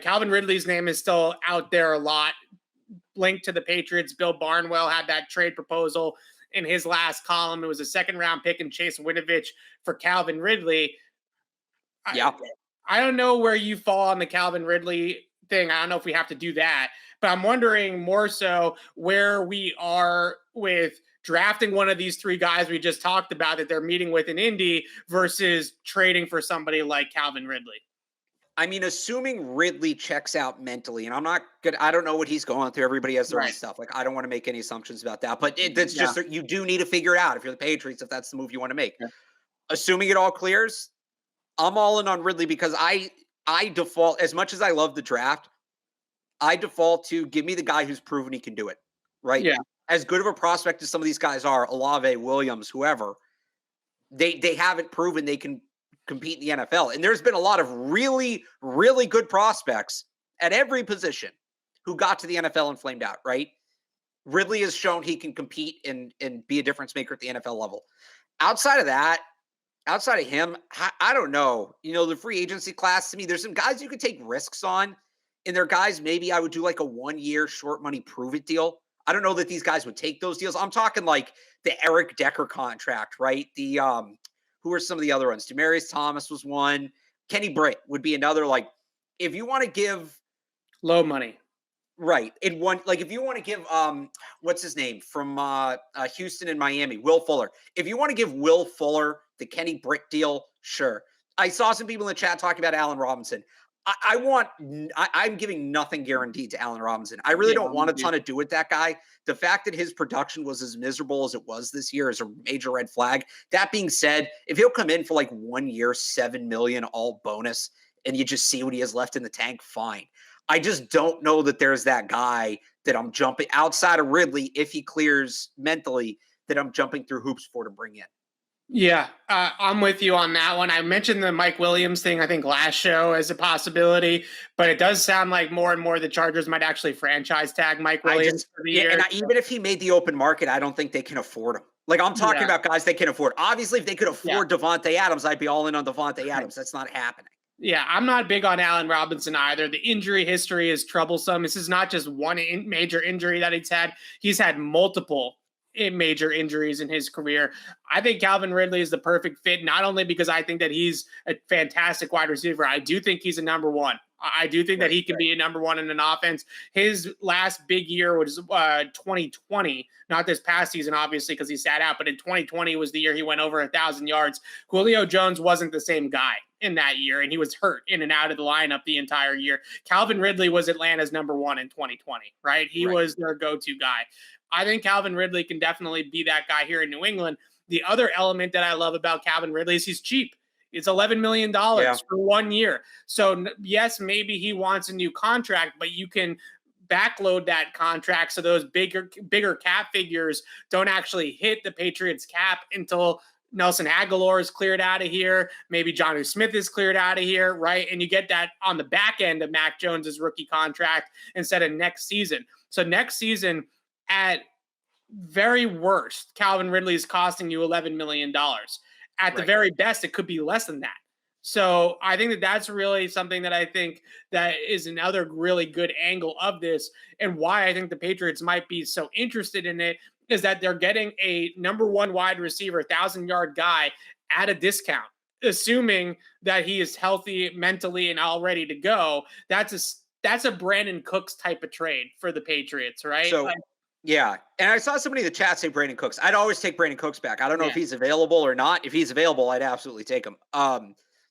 Calvin Ridley's name is still out there a lot, linked to the Patriots. Bill Barnwell had that trade proposal in his last column. It was a second-round pick and Chase Winovich for Calvin Ridley. Yeah. I don't know where you fall on the Calvin Ridley thing. I don't know if we have to do that, but I'm wondering more so where we are with drafting one of these three guys we just talked about that they're meeting with in Indy versus trading for somebody like Calvin Ridley. I mean, assuming Ridley checks out mentally, and I'm not good. I don't know what he's going through. Everybody has their own stuff. Like, I don't want to make any assumptions about that, but it's just, you do need to figure it out if you're the Patriots, if that's the move you want to make. Yeah. Assuming it all clears, I'm all in on Ridley because I default, as much as I love the draft, I default to give me the guy who's proven he can do it, right? Yeah. As good of a prospect as some of these guys are, Olave, Williams, whoever, they haven't proven they can compete in the NFL. And there's been a lot of really, really good prospects at every position who got to the NFL and flamed out, right? Ridley has shown he can compete and be a difference maker at the NFL level. Outside of that, outside of him, I don't know. You know, the free agency class, to me, there's some guys you could take risks on. And there are guys maybe I would do like a 1-year short money prove it deal. I don't know that these guys would take those deals. I'm talking like the Eric Decker contract, right? The who are some of the other ones? Demaryius Thomas was one. Kenny Britt would be another. Like, if you want to give low money, right? In one, like if you want to give what's his name from Houston and Miami, Will Fuller. If you want to give Will Fuller the Kenny Britt deal, sure. I saw some people in the chat talking about Allen Robinson. I'm giving nothing guaranteed to Allen Robinson. I really don't want a ton to do with that guy. The fact that his production was as miserable as it was this year is a major red flag. That being said, if he'll come in for like 1 year, $7 million all bonus, and you just see what he has left in the tank, fine. I just don't know that there's that guy that I'm jumping outside of Ridley, if he clears mentally, that I'm jumping through hoops for to bring in. Yeah, I'm with you on that one. I mentioned the Mike Williams thing, I think, last show as a possibility, but it does sound like more and more the Chargers might actually franchise tag Mike Williams for the year. And even if he made the open market, I don't think they can afford him. Like, I'm talking about guys they can afford. Obviously, if they could afford Devontae Adams, I'd be all in on Devontae Adams. That's not happening. Yeah, I'm not big on Allen Robinson either. The injury history is troublesome. This is not just one major injury that he's had. He's had multiple major injuries in his career. I think Calvin Ridley is the perfect fit, not only because I think that he's a fantastic wide receiver. I do think he's a number one. I do think that he can be a number one in an offense. His last big year was 2020, not this past season, obviously, because he sat out, but in 2020 was the year he went over 1,000 yards. Julio Jones wasn't the same guy in that year, and he was hurt in and out of the lineup the entire year. Calvin Ridley was Atlanta's number one in 2020, right? He was their go-to guy. I think Calvin Ridley can definitely be that guy here in New England. The other element that I love about Calvin Ridley is he's cheap. It's $11 million for 1 year. So, yes, maybe he wants a new contract, but you can backload that contract so those bigger cap figures don't actually hit the Patriots cap until Nelson Aguilar is cleared out of here. Maybe Jonnu Smith is cleared out of here, right? And you get that on the back end of Mac Jones's rookie contract instead of next season. So next season, at very worst, Calvin Ridley is costing you $11 million. At the very best, it could be less than that. So I think that that's really something that I think that is another really good angle of this, and why I think the Patriots might be so interested in it is that they're getting a number one wide receiver, 1,000-yard guy at a discount, assuming that he is healthy mentally and all ready to go. That's a Brandon Cooks type of trade for the Patriots, right? So, yeah. And I saw somebody in the chat say Brandon Cooks. I'd always take Brandon Cooks back. I don't know if he's available or not. If he's available, I'd absolutely take him.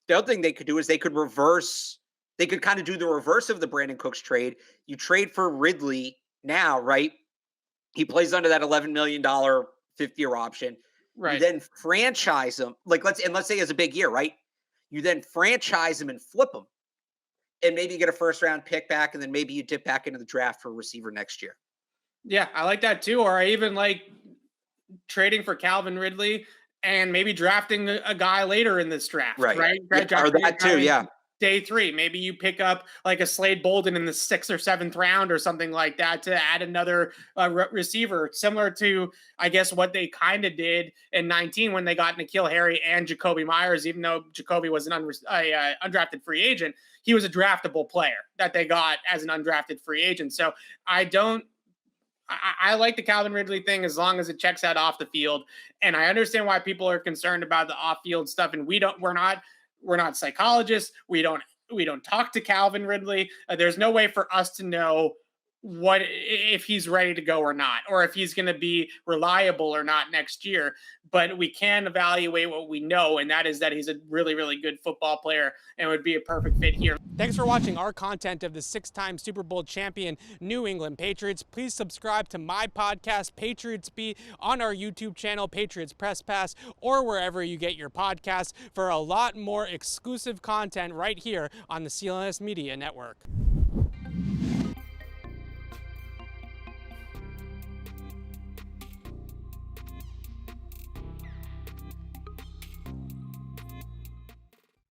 The other thing they could do is they could kind of do the reverse of the Brandon Cooks trade. You trade for Ridley now, right? He plays under that $11 million 5th-year option. Right. You then franchise him. Let's say he has a big year, right? You then franchise him and flip him. And maybe you get a first-round pick back, and then maybe you dip back into the draft for a receiver next year. Yeah, I like that too. Or I even like trading for Calvin Ridley and maybe drafting a guy later in this draft, right? Yeah, or that too, yeah. Day 3, maybe you pick up like a Slade Bolden in the 6th or 7th round or something like that to add another receiver, similar to, I guess, what they kind of did in 19 when they got N'Keal Harry and Jacoby Myers, even though Jacoby was an undrafted free agent. he was a draftable player that they got as an undrafted free agent. So I like the Calvin Ridley thing as long as it checks out off the field. And I understand why people are concerned about the off-field stuff. And we're not psychologists. We don't talk to Calvin Ridley. There's no way for us to know what if he's ready to go or not, or if he's going to be reliable or not next year. But we can evaluate what we know, and that is that he's a really, really good football player and would be a perfect fit here. Thanks for watching our content of the 6-time Super Bowl champion New England Patriots. Please subscribe to my podcast, Patriots Beat, on our YouTube channel, Patriots Press Pass, or wherever you get your podcasts for a lot more exclusive content right here on the CLNS Media Network.